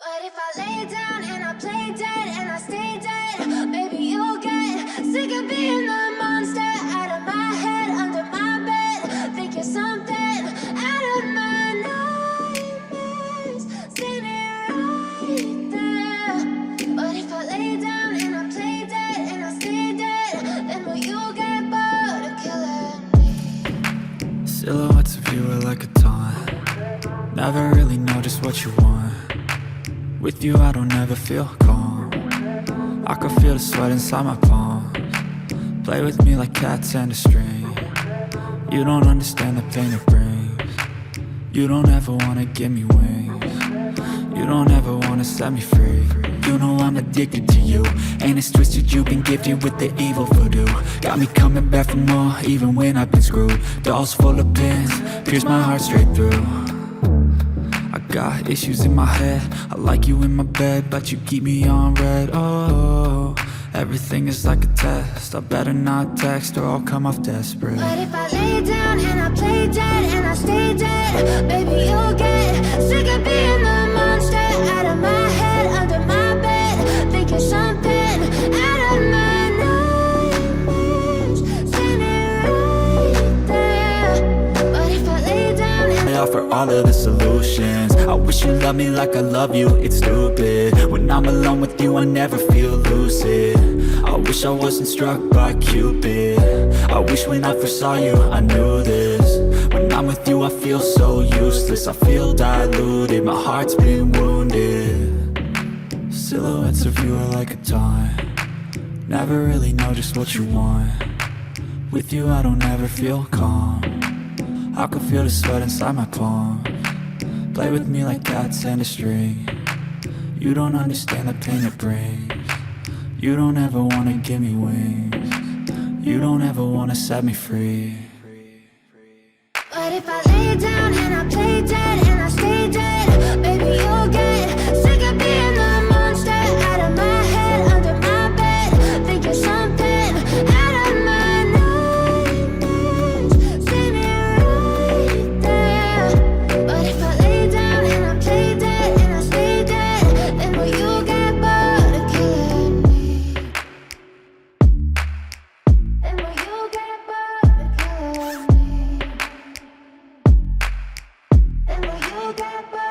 But if I lay down and I play dead and I stay dead, maybe you'll get sick of being the monster out of my head, under my bed. Think you're something out of my nightmares. See me right there. But if I lay down and I play dead and I stay dead, then will you get bored of killing me? Silhouettes of you are like a taunt. Never really know just what you want. With you I don't ever feel calm. I can feel the sweat inside my palms. Play with me like cats and a string. You don't understand the pain it brings. You don't ever wanna give me wings. You don't ever wanna set me free. You know I'm addicted to you, and it's twisted you've been gifted with the evil voodoo. Got me coming back for more, even when I've been screwed. Dolls full of pins, pierce my heart straight through. I got issues in my head, I like you in my bed, but you keep me on red. Oh, everything is like a test. I better not text or I'll come off desperate. But if I lay down and I play dead and I stay dead, maybe you'll get sick of being the monster out of my head, under my bed. Think you're something out of my nightmares. See me right there. But if I lay down and I offer all of the solutions. I wish you loved me like I love you, it's stupid. When I'm alone with you I never feel lucid. I wish I wasn't struck by Cupid. I wish when I first saw you I knew this. When I'm with you I feel so useless. I feel diluted, my heart's been wounded. Silhouettes of you are like a taunt. Never really know just what you want. With you I don't ever feel calm. I can feel the sweat inside my palms. Play with me like cats and a string. You don't understand the pain it brings. You don't ever wanna give me wings. You don't ever wanna set me free. but if I lay down and I play dead and I stay dead, maybe you'll get sick of being the monster out of my head, under my bed. Think you're something out of my nightmares. See me right there. But if I lay down and I play dead and I stay dead, then will you get bored of killing me? Then will you get bored of killing me? And will you get bored?